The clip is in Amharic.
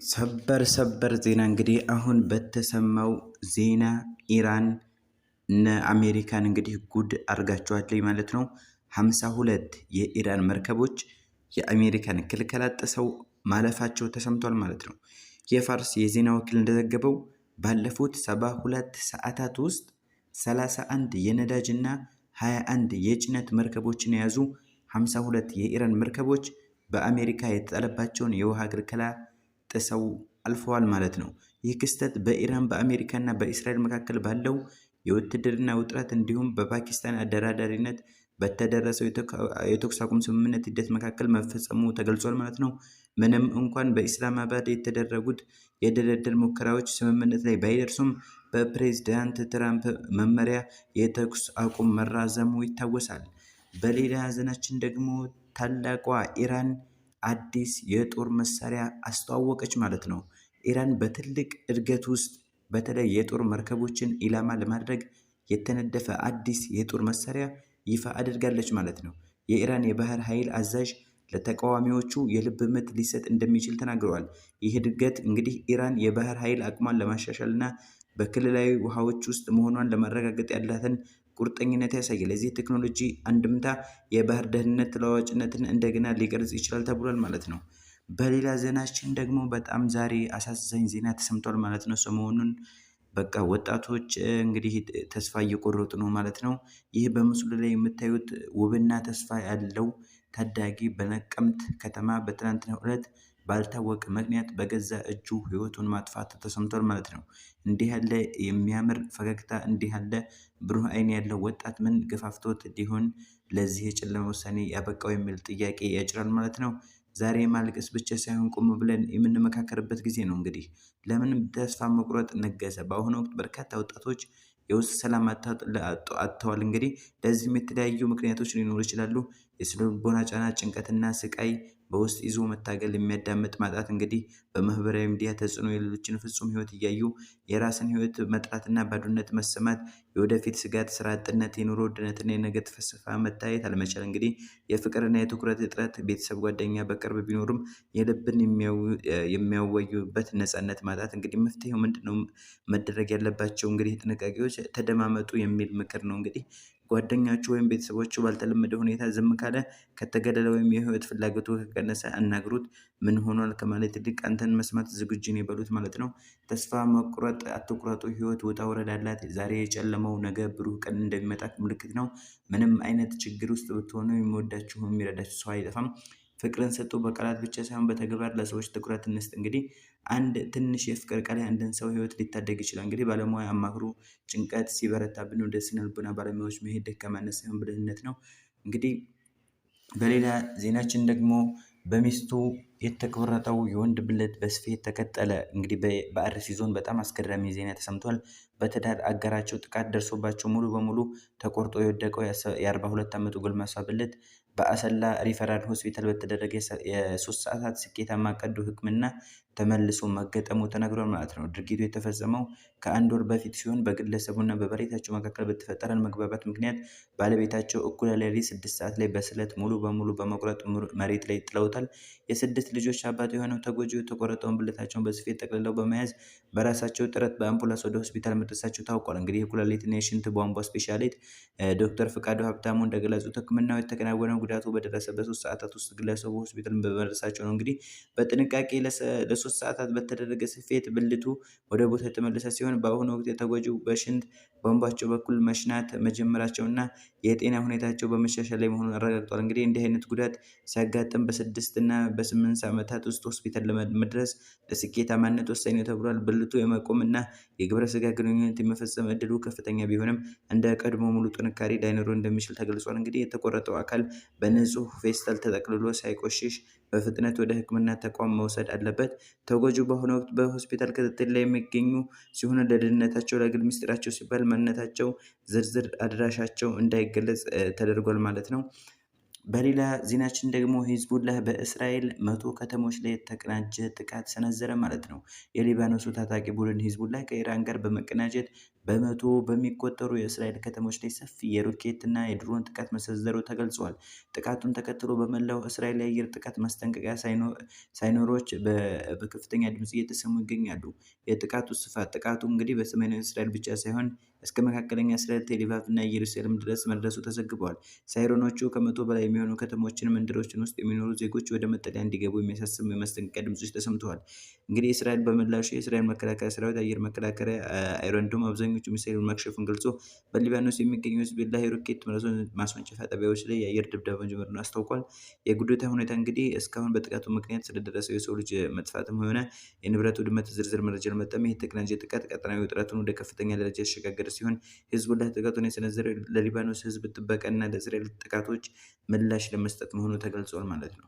ሰበር ዜና እንግዲህ አሁን በተሰማው ዜና ኢራን እነ አሜሪካን እንግዲህ ጉድ አድርጋቸዋለች ማለት ነው። 52 የኢራን መርከቦች የአሜሪካን ክልከላ ጥሰው ማለፋቸው ተሰምቷል ማለት ነው። የፋርስ የዜና ወኪል እንደዘገበው ባለፉት 72 ሰዓታት ውስጥ 31 የነዳጅ እና 21 የጭነት መርከቦችን የያዙ 52 የኢራን መርከቦች በአሜሪካ የተጣለባቸውን የውሃ ክልከላ ጥሰው አልፈዋል ማለት ነው። ይህ ክስተት በኢራን በአሜሪካ እና በእስራኤል መካከል ባለው የውትድርና ውጥረት እንዲሁም በፓኪስታን አደራዳሪነት በተደረሰው የተኩስ አቁም ስምምነት ሂደት መካከል መፈጸሙ ተገልጿል ማለት ነው። ምንም እንኳን በኢስላማባድ የተደረጉት የድርድር ሙከራዎች ስምምነት ላይ ባይደርሱም በፕሬዝዳንት ትራምፕ መመሪያ የተኩስ አቁም መራዘሙ ይታወሳል። በሌላ ዜናችን ደግሞ ታላቋ ኢራን አዲስ የጦር መሳሪያ አስተዋወቀች ማለት ነው። ኢራን በትልቅ እድገት ውስጥ በተለይ የጦር መርከቦችን ኢላማ ለማድረግ የተነደፈ አዲስ የጦር መሳሪያ ይፋ አድርጋለች ማለት ነው። የኢራን የባህር ኃይል አዛዥ ለተቃዋሚዎቹ የልብ ምት ሊሰጥ እንደሚችል ተናግረዋል። ይህ እድገት እንግዲህ ኢራን የባህር ኃይል አቅሟን ለማሻሻል እና በክልላዊ ውሃዎች ውስጥ መሆኗን ለማረጋገጥ ያላትን ቁርጠኝነት ያሳያል። ለዚህ ቴክኖሎጂ አንድምታ የባህር ደህንነት ተለዋዋጭነትን እንደገና ሊቀርጽ ይችላል ተብሏል ማለት ነው። በሌላ ዜናችን ደግሞ በጣም ዛሬ አሳዛኝ ዜና ተሰምቷል ማለት ነው። ሰሞኑን በቃ ወጣቶች እንግዲህ ተስፋ እየቆረጡ ነው ማለት ነው። ይህ በምስሉ ላይ የምታዩት ውብና ተስፋ ያለው ታዳጊ በነቀምት ከተማ በትናንትናው ዕለት ባልታወቀ ምክንያት በገዛ እጁ ህይወቱን ማጥፋት ተሰምቷል ማለት ነው። እንዲህ ያለ የሚያምር ፈገግታ፣ እንዲህ ያለ ብሩህ አይን ያለው ወጣት ምን ገፋፍቶት ሊሆን ለዚህ የጨለማ ውሳኔ ያበቃው የሚል ጥያቄ ያጭራል ማለት ነው። ዛሬ ማልቀስ ብቻ ሳይሆን ቆም ብለን የምንመካከርበት ጊዜ ነው። እንግዲህ ለምን ተስፋ መቁረጥ ነገሰ? በአሁኑ ወቅት በርካታ ወጣቶች የውስጥ ሰላም አጥተዋል። እንግዲህ ለዚህም የተለያዩ ምክንያቶች ሊኖሩ ይችላሉ። የስነ ልቦና ጫና፣ ጭንቀትና ስቃይ በውስጥ ይዞ መታገል፣ የሚያዳምጥ ማጣት፣ እንግዲህ በማህበራዊ ሚዲያ ተጽዕኖ የሌሎችን ፍጹም ህይወት እያዩ የራስን ህይወት መጥራትና ባዶነት መሰማት፣ የወደፊት ስጋት፣ ስራ አጥነት፣ የኑሮ ውድነትና የነገ ተስፋ መታየት አለመቻል፣ እንግዲህ የፍቅርና የትኩረት እጥረት፣ ቤተሰብ ጓደኛ በቅርብ ቢኖሩም የልብን የሚያወዩበት ነፃነት ማጣት። እንግዲህ መፍትሄው ምንድነው? መደረግ ያለባቸው እንግዲህ ጥንቃቄዎች ተደማመጡ የሚል ምክር ነው። እንግዲህ ጓደኛችሁ ወይም ቤተሰቦቹ ባልተለመደ ሁኔታ ዝም ካለ፣ ከተገደለ ወይም የህይወት ፍላጎቱ ከቀነሰ አናግሩት። ምን ሆኗል ከማለት ይልቅ አንተን መስማት ዝግጁ ነው ይበሉት ማለት ነው። ተስፋ መቁረጥ አትቁረጡ። ህይወት ውጣ ውረድ አላት። ዛሬ የጨለመው ነገ ብሩህ ቀን እንደሚመጣ ምልክት ነው። ምንም አይነት ችግር ውስጥ ብትሆኑ የሚወዳችሁ የሚረዳችሁ ሰው አይጠፋም። ፍቅርን ስጡ። በቃላት ብቻ ሳይሆን በተግባር ለሰዎች ትኩረት እንስጥ። እንግዲህ አንድ ትንሽ የፍቅር ቃል አንድን ሰው ህይወት ሊታደግ ይችላል። እንግዲህ ባለሙያ አማክሩ። ጭንቀት ሲበረታብን ወደ ስነ ልቦና ባለሙያዎች መሄድ ደካማነት ሳይሆን ብልህነት ነው። እንግዲህ በሌላ ዜናችን ደግሞ በሚስቱ የተቆረጠው የወንድ ብልት በስፌት ተቀጠለ። እንግዲህ በአርሲ ዞን በጣም አስገራሚ ዜና ተሰምቷል። በትዳር አጋራቸው ጥቃት ደርሶባቸው ሙሉ በሙሉ ተቆርጦ የወደቀው የ42 ዓመቱ ጎልማሳ ብልት በአሰላ ሪፈራል ሆስፒታል በተደረገ የ3 ሰዓታት ስኬታማ ቀዶ ሕክምና ተመልሶ መገጠሙ ተነግሯል ማለት ነው። ድርጊቱ የተፈጸመው ከ1 ወር በፊት ሲሆን በግለሰቡና በባለቤታቸው መካከል በተፈጠረ መግባባት ምክንያት ባለቤታቸው እኩለ ሌሊት 6 ሰዓት ላይ በስለት ሙሉ በሙሉ በመቁረጥ መሬት ላይ ጥለውታል። የ6 ልጆች አባት የሆነው ተጎጂው የተቆረጠውን ብልታቸውን በስፌት ጠቅልለው በመያዝ በራሳቸው ጥረት በአምቡላንስ ወደ ሆስፒታል መድረሳቸው ታውቋል። እንግዲህ የኩላሊትና የሽንት ቧንቧ ስፔሻሊስት ዶክተር ፍቃዱ ሀብታሙ እንደገለጹት ሕክምናው የተከናወነው ጉዳቱ በደረሰበት 3 ሰዓታት ውስጥ ግለሰቡ ሆስፒታል በመድረሳቸው ነው። እንግዲህ በጥንቃቄ ለ3 ሰዓታት በተደረገ ስፌት ብልቱ ወደ ቦታ የተመለሰ ሲሆን በአሁኑ ወቅት የተጎጂው በሽንት ቧንቧቸው በኩል መሽናት መጀመራቸውና የጤና ሁኔታቸው በመሻሻል ላይ መሆኑን አረጋግጧል። እንግዲህ እንዲህ አይነት ጉዳት ሲያጋጥም በ6 እና በ8 ዓመታት ውስጥ ሆስፒታል ለመድረስ ለስኬታማነት ወሳኝ ነው ተብሏል። ብልቱ የመቆም እና የግብረ ስጋ ግንኙነት የመፈጸም እድሉ ከፍተኛ ቢሆንም እንደ ቀድሞ ሙሉ ጥንካሬ ላይኖረው እንደሚችል ተገልጿል። እንግዲህ የተቆረጠው አካል በንጹህ ፌስታል ተጠቅልሎ ሳይቆሽሽ በፍጥነት ወደ ሕክምና ተቋም መውሰድ አለበት። ተጎጂው በአሁኑ ወቅት በሆስፒታል ክትትል ላይ የሚገኙ ሲሆን ለደህንነታቸው፣ ለግል ምስጢራቸው ሲባል ማንነታቸው፣ ዝርዝር አድራሻቸው እንዳይገለጽ ተደርጓል ማለት ነው። በሌላ ዜናችን ደግሞ ሂዝቡላህ በእስራኤል 100 ከተሞች ላይ የተቀናጀ ጥቃት ሰነዘረ ማለት ነው። የሊባኖሱ ታጣቂ ቡድን ሂዝቡላህ ከኢራን ጋር በመቀናጀት በመቶ በሚቆጠሩ የእስራኤል ከተሞች ላይ ሰፊ የሮኬት እና የድሮን ጥቃት መሰንዘሩ ተገልጿል። ጥቃቱን ተከትሎ በመላው እስራኤል የአየር ጥቃት ማስጠንቀቂያ ሳይኖሮች በከፍተኛ ድምፅ እየተሰሙ ይገኛሉ። የጥቃቱ ስፋት ጥቃቱ እንግዲህ በሰሜናዊ እስራኤል ብቻ ሳይሆን እስከ መካከለኛ እስራኤል ቴልአቪቭ እና ኢየሩሳሌም ድረስ መድረሱ ተዘግቧል። ሳይረኖቹ ከመቶ በላይ የሚሆኑ ከተሞችን፣ መንደሮችን ውስጥ የሚኖሩ ዜጎች ወደ መጠለያ እንዲገቡ የሚያሳስቡ የማስጠንቀቂያ ድምጾች ተሰምተዋል። እንግዲህ እስራኤል በምላሹ የእስራኤል መከላከያ ሰራዊት አየር መከላከያ አይረን ዶም አብዛኞቹ ሚሳኤሉን መክሸፉን ገልጾ በሊባኖስ የሚገኙ ሂዝቦላህ የሮኬት ማስወንጨፊያ ጣቢያዎች ላይ የአየር ድብደባ መጀመሩን አስታውቋል። የጉዳታ ሁኔታ እንግዲህ እስካሁን በጥቃቱ ምክንያት ስለደረሰው የሰው ልጅ መጥፋትም ሆነ የንብረት ውድመት ዝርዝር መረጃ አልመጣም። ይህ የተቀናጀ ጥቃት ቀጠናዊ ውጥረቱን ወደ ከፍተኛ ደረጃ ያሸጋገረ ሲሆን ሂዝቦላህ ጥቃቱን የሰነዘረው ለሊባኖስ ህዝብ ጥበቃ እና ለእስራኤል ጥቃቶች ምላሽ ለመስጠት መሆኑ ተገልጿል ማለት ነው።